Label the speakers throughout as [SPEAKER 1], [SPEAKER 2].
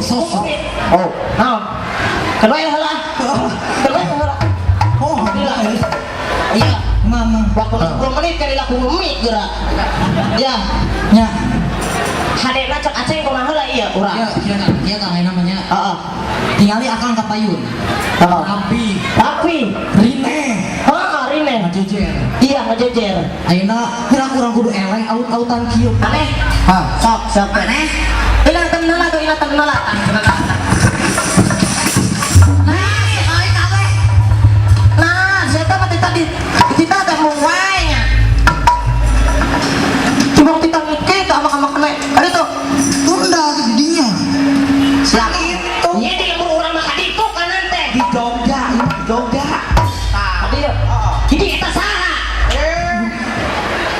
[SPEAKER 1] sos.
[SPEAKER 2] Oh, nah, kenapa ya lah? Kenapa ya lah?
[SPEAKER 1] Oh,
[SPEAKER 2] Iya,
[SPEAKER 1] mama.
[SPEAKER 2] waktu 10 menit kali laku mie gerak. Ya,
[SPEAKER 1] Ya.
[SPEAKER 2] hadena cek aceng kumaha lah iya urang.
[SPEAKER 1] Iya kang namanya.
[SPEAKER 2] Heeh.
[SPEAKER 1] Tinggali akang kapayun.
[SPEAKER 2] Heeh. Tapi
[SPEAKER 1] Rine.
[SPEAKER 2] heeh rine.
[SPEAKER 1] Ngajejer.
[SPEAKER 2] Iya ngejejer.
[SPEAKER 1] Ayeuna kurang kudu eleng aut-autan kieu.
[SPEAKER 2] Aneh.
[SPEAKER 1] Ha,
[SPEAKER 2] Sok aneh. Ilang temen lah tuh ilang temen lah. Nah, saya tahu tadi kita ada mau wanya. Cuma kita ngike ke sama kena. Kali itu
[SPEAKER 1] tunda didinya.
[SPEAKER 2] siapa itu? Iya dia mau orang makan itu kan nanti.
[SPEAKER 1] Di Jogja, ini di Jogja.
[SPEAKER 2] Tadi ya. Jadi kita salah.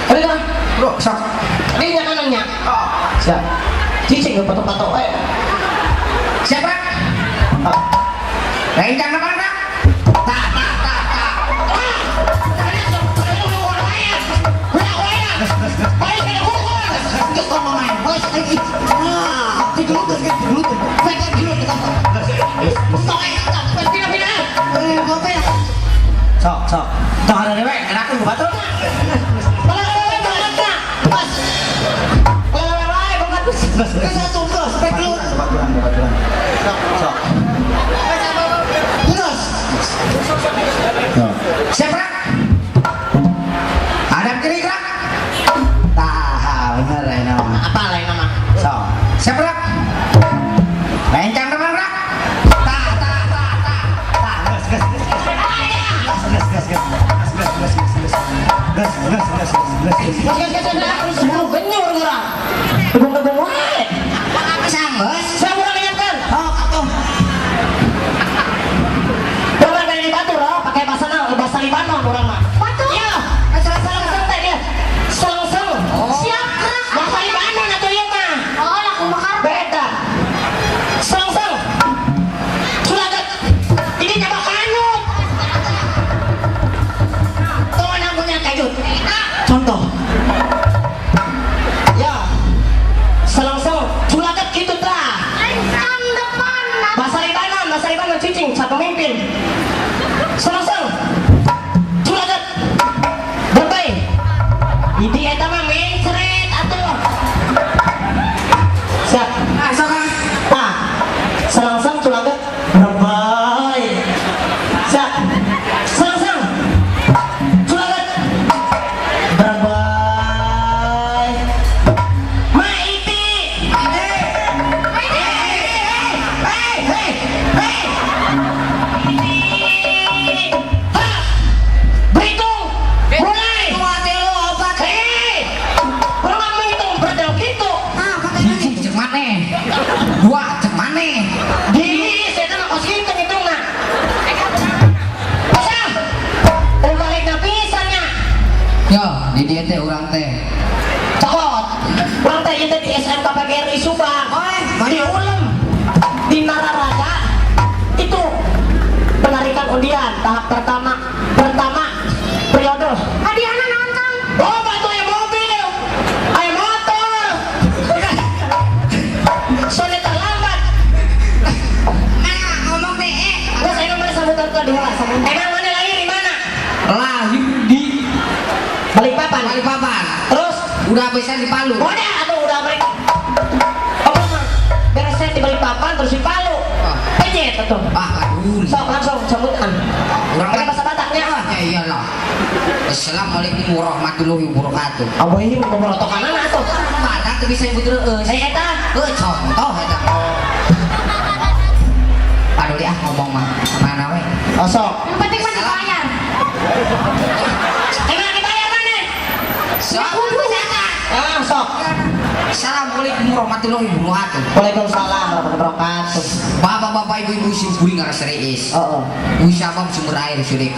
[SPEAKER 2] Kali kan?
[SPEAKER 1] Bro, sok.
[SPEAKER 2] Ini nanya nanya. Siap. Cicing nggak patok-patok. Siapa?
[SPEAKER 1] Rencang apa nak? Sok. Tong ada dewe, enak tuh batuk. Siapa? Ada kiri gerak? Tah, bener ya nama.
[SPEAKER 2] Apa lain nama?
[SPEAKER 1] So, siapa gerak? Lencang teman gerak?
[SPEAKER 2] Semua genyur orang. Gebung-gebung wae.
[SPEAKER 1] Sambes.
[SPEAKER 2] Saya mau ingatkan.
[SPEAKER 1] Oh, atuh.
[SPEAKER 2] Coba dari batur, pakai bahasa Libanon orang mah. Batur. Iya. Selang-selang teh dia. Selang-selang. Siapa? Bahasa Libanon atau ieu mah? Oh, laku bakar. Beda. Selang-selang. Sulagat. Ini coba kanut. Tuh namanya kajut. Contoh. Ya. Selang-selang. Sulagat gitu dah. Bahasa Libanon cicing satu pemimpin. Selang-selang. Sulagat. Berbay. Idi eta mah mencret atuh. Siap.
[SPEAKER 1] Sok kang.
[SPEAKER 2] Nah, selang-selang sulagat. Berbay. Siap. Selang-selang. Sulagat. Berbay. Maiti. Berhitung. Mulai. Orang menghitung berdal gitu.
[SPEAKER 1] Hiji cek maneh. Dua cek maneh.
[SPEAKER 2] Di saya mah kos gitu ngitungna. Pasang. Balikna pisannya.
[SPEAKER 1] Yo, di dieu teh urang teh.
[SPEAKER 2] Cokot. Urang teh ieu teh di SMK PGRI Subang. Di Ulem. Di Nararaga. Itu penarikan undian tahap pertama periode. Hadiahna naon Kang? Oh, batu aya mobil. Aya motor. Soalnya terlambat.
[SPEAKER 1] Ngomong teh
[SPEAKER 2] Terus saya nomor sambutan kedua. Emang mana lahir di mana?
[SPEAKER 1] lahir di
[SPEAKER 2] Balikpapan.
[SPEAKER 1] Balikpapan.
[SPEAKER 2] Terus
[SPEAKER 1] Udah bisa di Palu.
[SPEAKER 2] udah atau udah balik? Oh mah beresnya di Balikpapan terus di Palu. Penyet tuh.
[SPEAKER 1] Aduh.
[SPEAKER 2] Sok langsung sambutan. Pakai bahasa Bataknya.
[SPEAKER 1] Ya iyalah. Assalamualaikum warahmatullahi wabarakatuh.
[SPEAKER 2] Abah ini mau merotokan anak tuh.
[SPEAKER 1] Batak tuh bisa nyebut reus.
[SPEAKER 2] Eta.
[SPEAKER 1] Contoh eta. Aduh dia ngomong mah mana we?
[SPEAKER 2] Oh sok.
[SPEAKER 3] Yang penting mah dibayar.
[SPEAKER 2] Emang dibayar mana? Ah sok.
[SPEAKER 1] Assalamualaikum warahmatullahi wabarakatuh.
[SPEAKER 2] Waalaikumsalam warahmatullahi wabarakatuh.
[SPEAKER 1] Bapak-bapak ibu-ibu sumburing ngaras reis.
[SPEAKER 2] Oh.
[SPEAKER 1] Usabam sumber air sudik.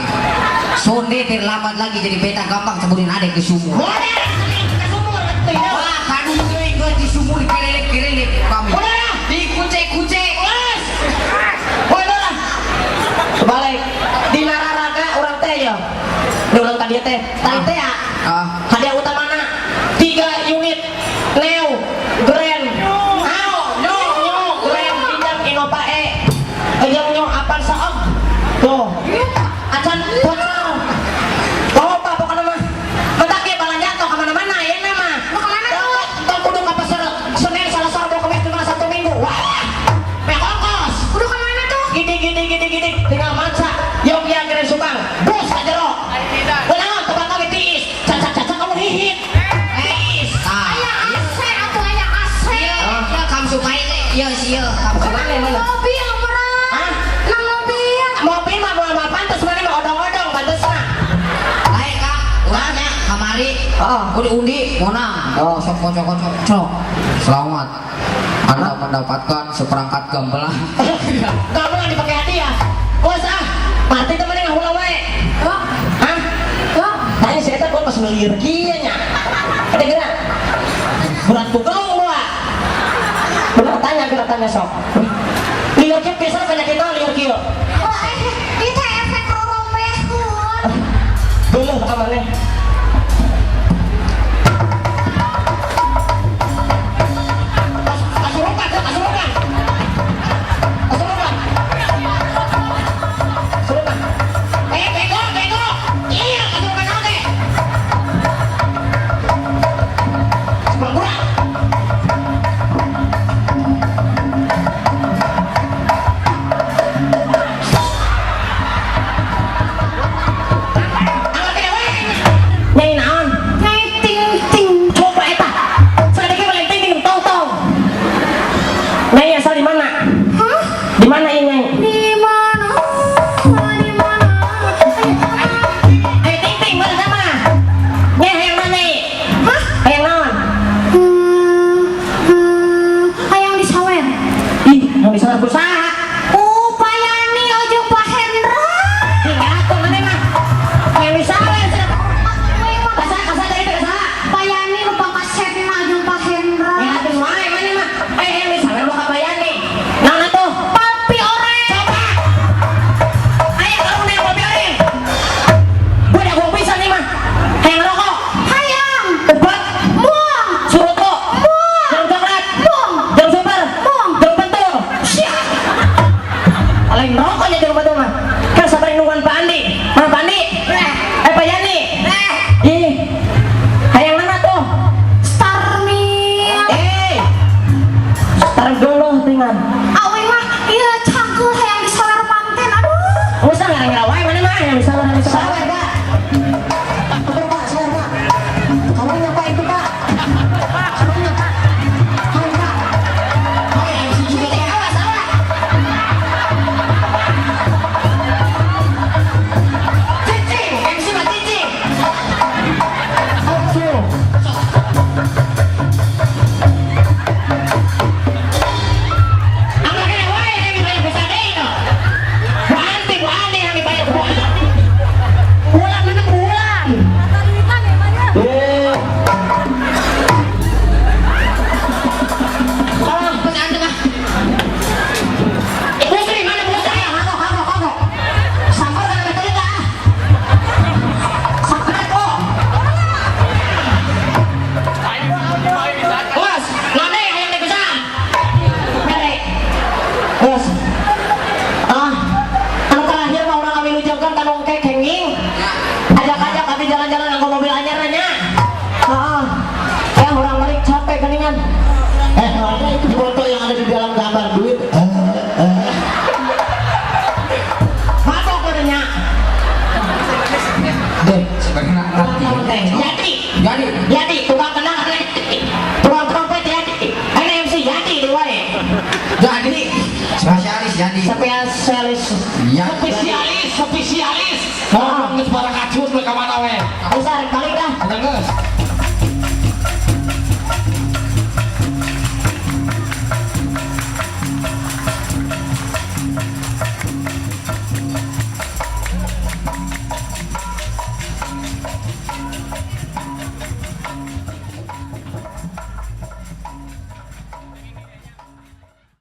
[SPEAKER 1] Sonde terlambat lagi jadi beta gampang sebutin adek ke sumur.
[SPEAKER 2] Boleh. Ke sumur.
[SPEAKER 1] Wah, kadu gue di sumur kelelek kami.
[SPEAKER 2] Udah.
[SPEAKER 1] Dikucek-kucek.
[SPEAKER 2] Yes. Udah. Balik di Nararaga orang teh ya. Di ulang tadi teh. Tadi teh ya. Hadiah utamana 3 unit Neo Grand. Neo.
[SPEAKER 1] sia kamu
[SPEAKER 2] Kemana mana?
[SPEAKER 3] mobil meren.
[SPEAKER 2] Hah?
[SPEAKER 3] Nang mobil.
[SPEAKER 2] Mobil mah mau pantas mana mah odong-odong pantas mah.
[SPEAKER 1] lain kak urangnya kamari
[SPEAKER 2] Oh.
[SPEAKER 1] undi monang sok cok selamat anda mendapatkan seperangkat gamelan
[SPEAKER 2] Gamelan dipakai hadiah. Bos ah, mati temen yang hula wae.
[SPEAKER 3] Kok?
[SPEAKER 2] Hah?
[SPEAKER 3] Kok?
[SPEAKER 2] Tanya saya teh pas melir kieu nya. Ada gerak. Berat bukelung gua. Bener tanya sok. Liur kieu biasa penyakit naon liur kieu?
[SPEAKER 3] Oh, itu efek roromehun.
[SPEAKER 2] Dulu ka maneh. Kasurukan. Kasurukan. Bego. Iya, kasurukan oke. Sepengkurang. Angkat tidak wae. Nyai naon?
[SPEAKER 3] Nyai ting.
[SPEAKER 2] Coba eta. Sadeke paling ting tong. Nyai asal di mana?
[SPEAKER 3] Hah?
[SPEAKER 2] Di mana ini Nyai?
[SPEAKER 3] Di mana? Di mana?
[SPEAKER 2] Ayo ting mana sama? Nyai hayang mana Nyai?
[SPEAKER 3] Hah?
[SPEAKER 2] Hayang naon?
[SPEAKER 3] Hayang disawer.
[SPEAKER 2] Ih, yang bisa berusaha.
[SPEAKER 3] Upayani ojeng Pak Hendra.
[SPEAKER 2] Tinggal aku mana mah? Yang bisa Kasa dari itu kasa.
[SPEAKER 3] Upayani lupa kasetna ojeng Pak Hendra.
[SPEAKER 2] Ya aduh wae mana mah? Yang bisa lu kabayan nih. Naon atuh?
[SPEAKER 3] Papi orek.
[SPEAKER 2] Coba. Ayo kalau nih mobil orang. Gue udah gua bisa nih mah. Hayang rokok.
[SPEAKER 3] Hayang.
[SPEAKER 2] Obat.
[SPEAKER 3] Muang.
[SPEAKER 2] Suruto.
[SPEAKER 3] Muang.
[SPEAKER 2] Jam coklat.
[SPEAKER 3] Muang.
[SPEAKER 2] Jam super.
[SPEAKER 3] Muang.
[SPEAKER 2] Jam pentul.
[SPEAKER 3] Siap.
[SPEAKER 2] Paling rokoknya jam pentul mah. Kan sampai nungguan Pak Andi. Mana Pak Andi? Pak Yani. Ih. Hayang mana tuh?
[SPEAKER 3] Starmil.
[SPEAKER 2] Taruh dulu tinggal.
[SPEAKER 3] Awi mah iya cangkul hayang disawer manten. Aduh.
[SPEAKER 2] Usah ngarang wae mana mah yang bisa orang bisa.
[SPEAKER 3] Sawer, Pak.
[SPEAKER 2] Betul Pak, sawer Pak. Kamu nyapa itu Pak.
[SPEAKER 3] Ayo, Pak. Awas, awas.
[SPEAKER 2] Cicing, MC mah cicing. Anaknya wae yang dibayar besar deh itu. Bu Andi yang dibayar Bu Andi. Bulan mana bulan? Oh, Mas Andi mah. Bu Sri mana Bu Sri?
[SPEAKER 3] Kagok. Sampar kan betul enggak?
[SPEAKER 2] Sakit kok. Bos, none yang dipesan. Mere. Bos. Anu terakhir mau orang kami ucapkan kanong kek henging. Ajak-ajak kami jalan-jalan anggo mobil anyar nya. Ya orang balik capek keningan. Itu foto yang ada di dalam gambar duit. Mabok kodenya.
[SPEAKER 1] deh sebenarnya
[SPEAKER 2] Jadi tukang kenang tukang trompet Yadi. MC Yadi di wae.
[SPEAKER 1] jadi spesialis jadi
[SPEAKER 2] Spesialis.
[SPEAKER 1] iya
[SPEAKER 4] Spesialis.
[SPEAKER 2] Oh,
[SPEAKER 4] Geus barang kacut we ka mana we?
[SPEAKER 2] besar balik dah.
[SPEAKER 4] Geus.